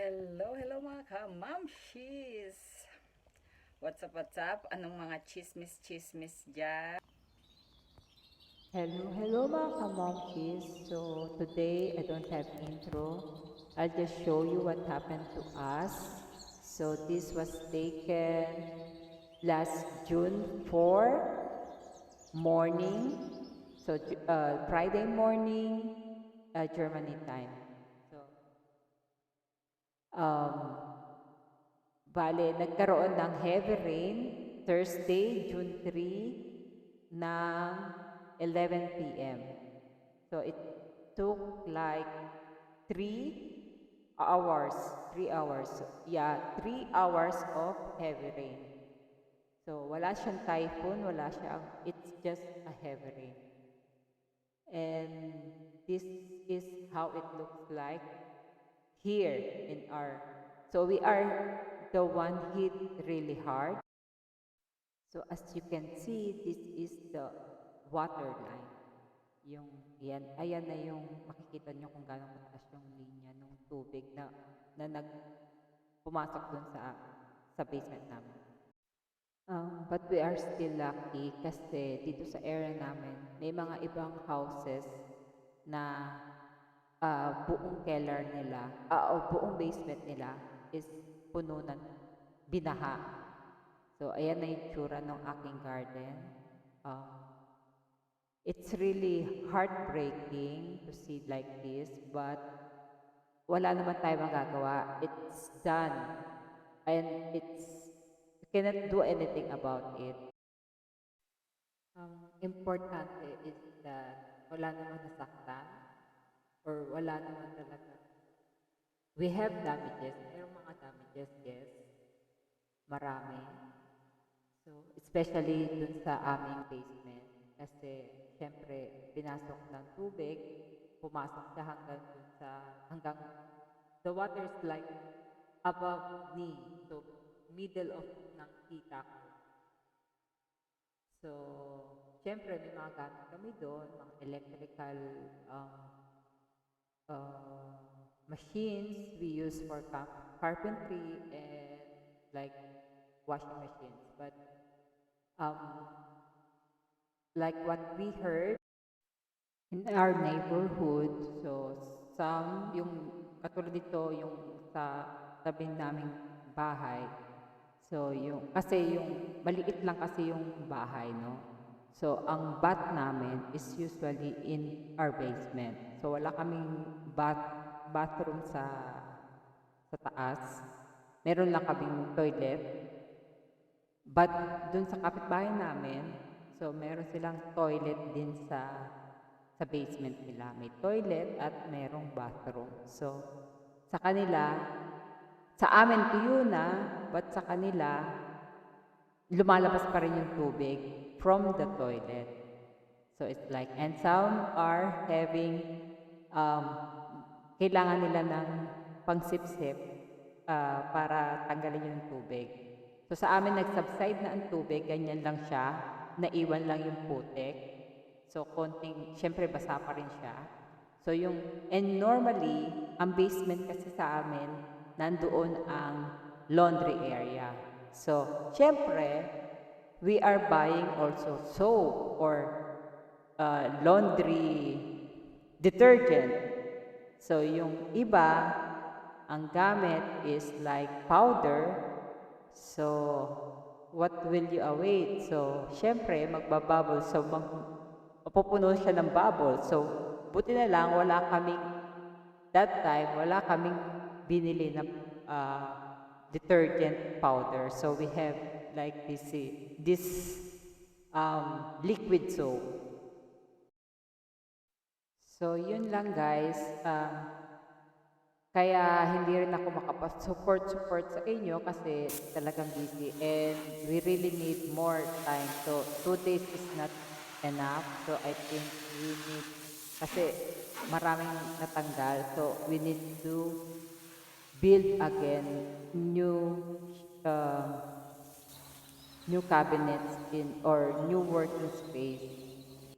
Hello mga ka-Momshies! What's up? Anong mga chismis-chismis dyan? Hello mga ka-momshies. So today I don't have intro. I'll just show you what happened to us. So this was taken last June 4 morning. So Friday morning, Germany time. So um, bale, nagkaroon ng heavy rain Thursday, June 3 ng 11 p.m. So it took like 3 hours. 3 hours. Yeah, 3 hours of heavy rain. So wala siyang typhoon, wala siyang, it's just a heavy rain. And this is how it looks like here in our, so we are the one hit really hard. So as you can see, this is the water line. Yung yan, ayan na yung makikita nyo kung gaano kataas yung linya ng tubig na pumasok dun sa basement namin. But we are still lucky kasi dito sa area namin, may mga ibang houses na buong keller nila, o buong basement nila is puno ng binaha. So, ayan na yung tsura ng aking garden. It's really heartbreaking to see like this, but wala naman tayo magagawa. It's done. And you cannot do anything about it. Importante is that wala naman nasaktan or wala naman talaga. We have damages. Mayroong mga damages, yes. Marami. So, especially dun sa aming basement. Kasi, syempre, pinasok ng tubig, pumasok siya hanggang, the water is like above knee. So, middle of ng kita ko. So, syempre, may mga gamit kami doon, mga electrical machines we use for carpentry and like washing machines. But like what we heard in our neighborhood, so yung katulad dito, yung sa tabi naming bahay, so kasi yung maliit lang kasi yung bahay, no? So ang bath namin is usually in our basement. So wala kaming bathroom sa taas. Meron lang kaming toilet. But dun sa kapitbahay namin, so meron silang toilet din sa basement nila. May toilet at merong bathroom. So sa kanila, sa amin tuyo na, but sa kanila, lumalabas pa rin yung tubig from the toilet. So it's like, and some are having, kailangan nila ng pangsipsip para tanggalin yung tubig. So sa amin nag-subside na ang tubig, ganyan lang siya, naiwan lang yung putik. So konting, syempre basa pa rin siya. So and normally, ang basement kasi sa amin, nandoon ang laundry area. So, syempre, we are buying also soap or laundry detergent. So, yung iba, ang gamit is like powder. So, what will you await? So, syempre, magbabubble. So, mapupuno siya ng bubble. So, buti na lang, that time, wala kaming binili na detergent powder. So, we have like this liquid soap. So, yun lang guys. Kaya hindi rin ako makapag-support sa inyo kasi talagang busy and we really need more time. So, 2 days is not enough. So, I think we need, kasi maraming natanggal. So, we need to build again new cabinets or new working space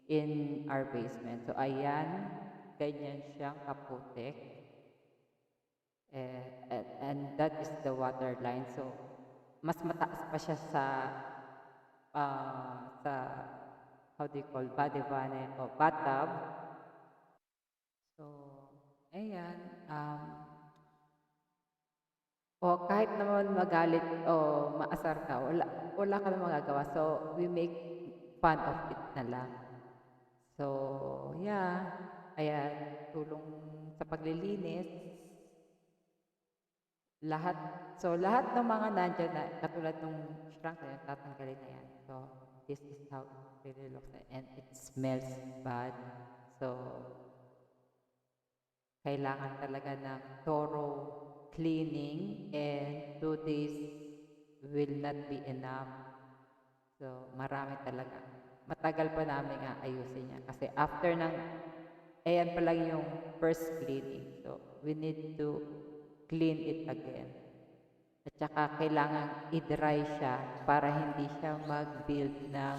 in our basement. So, ayan, ganyan siyang kaputik. and that is the water line. So, mas mataas pa siya sa how do you call, body vane o bathtub. So, ayan, o kahit naman magalit o maasar ka, wala ka namang magagawa. So, we make fun of it na lang. So, yeah, ayan, tulong sa paglilinis, lahat, so lahat ng mga nandiyan na, katulad nung shrunk na yun, tatanggalin na yan. So, this is how it really looks like, and it smells bad. So, kailangan talaga ng thorough cleaning, and 2 days will not be enough. So, marami talaga. Matagal pa namin nga ayusin yan. Kasi after ng, ayan pa lang yung first cleaning. So, we need to clean it again. At saka kailangan i-dry siya para hindi siya mag-build ng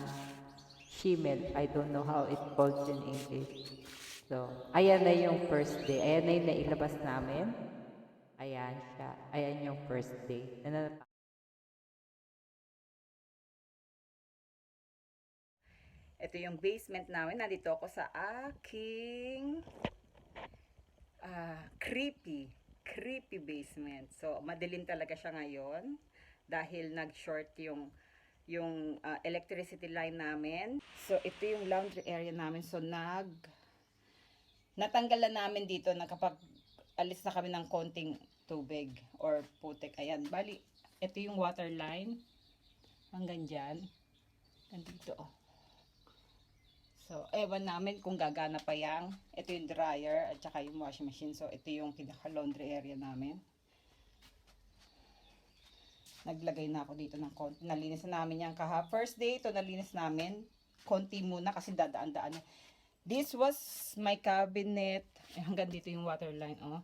shimel. I don't know how it called in English. So, ayan na yung first day. Ayan na yung nailabas namin. Ayan siya. Ayan yung first day. Ito yung basement namin. Nandito ako sa aking creepy basement. So, madilim talaga siya ngayon dahil nag-short yung electricity line namin. So, ito yung laundry area namin. So, natanggal na namin dito na kapag alis na kami ng konting tubig or putik. Ayan, bali, ito yung water line. Hanggang dyan. Nandito, oh. So, ewan namin kung gagana pa yang. Ito yung dryer at saka yung washing machine. So, ito yung pinaka-laundry area namin. Naglagay na ako dito ng konti. Nalinis na namin yan first day ito nalinis namin. Konti muna kasi dadaan-daan. This was my cabinet. Hanggang dito yung water line. Oh.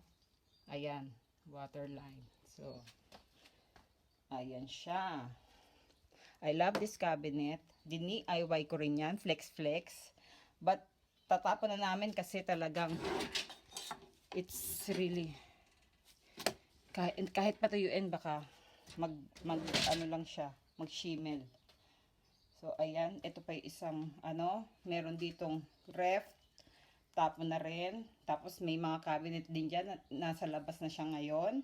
Ayan. Water line. So, ayan siya. I love this cabinet. DIY ko rin yan. Flex. But, tatapon na namin kasi talagang it's really kahit patuyuin baka ano lang siya, mag-shimel. So, ayan. Ito pa yung isang, meron ditong ref. Tapon na rin. Tapos, may mga cabinet din dyan. Nasa labas na siya ngayon.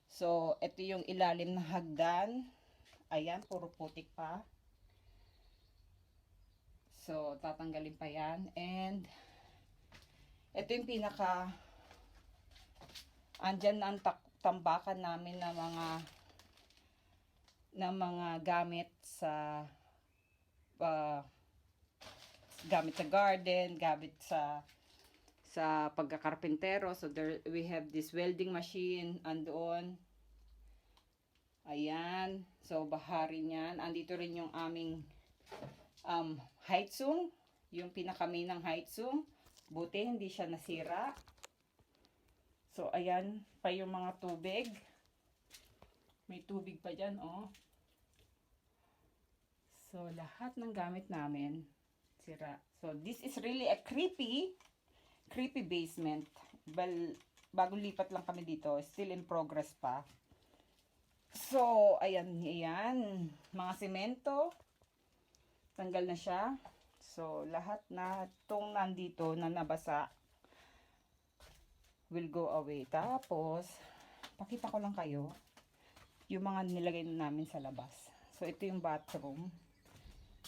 So, ito yung ilalim na hagdan. Ayan, puro putik pa. So, tatanggalin pa yan. And, ito yung andyan na ang tambakan namin na mga gamit sa garden, gamit sa pagkakarpentero. So, we have this welding machine andoon. Ayan. So, bahari niyan. Andito rin yung aming Haitsung, yung pinakamain ng Haitsung. Buti hindi siya nasira. So, ayan pa yung mga tubig. May tubig pa dyan, oh. So, lahat ng gamit namin sira. So, this is really a creepy basement. Bago lipat lang kami dito, still in progress pa. So, ayan. Mga semento. Tanggal na siya. So, lahat na itong nandito na nabasa will go away. Tapos, pakita ko lang kayo yung mga nilagay namin sa labas. So, ito yung bathroom.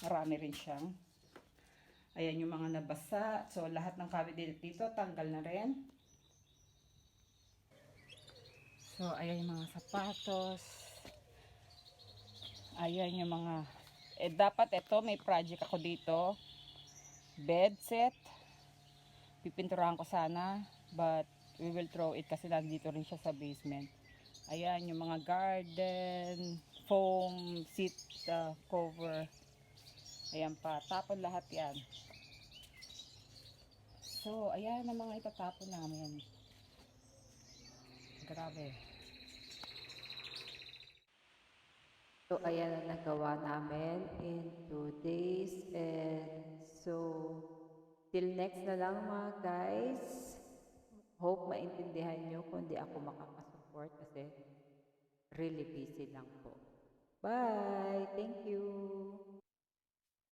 Marami rin siyang. Ayan yung mga nabasa. So, lahat ng cabinet dito, tanggal na rin. So, ayan yung mga sapatos. Ayan yung mga dapat ito, may project ako dito. Bed set. Pipinturahan ko sana. But, we will throw it kasi nandito rin siya sa basement. Ayan, yung mga garden, foam, seat cover. Ayan pa. Tapon lahat yan. So, ayan ang mga itatapon namin. Grabe. So, ayan ang nagawa namin in 2 days. And so, till next na lang mga guys. Hope maintindihan nyo kung di ako makakasupport. support kasi really busy lang po. Bye!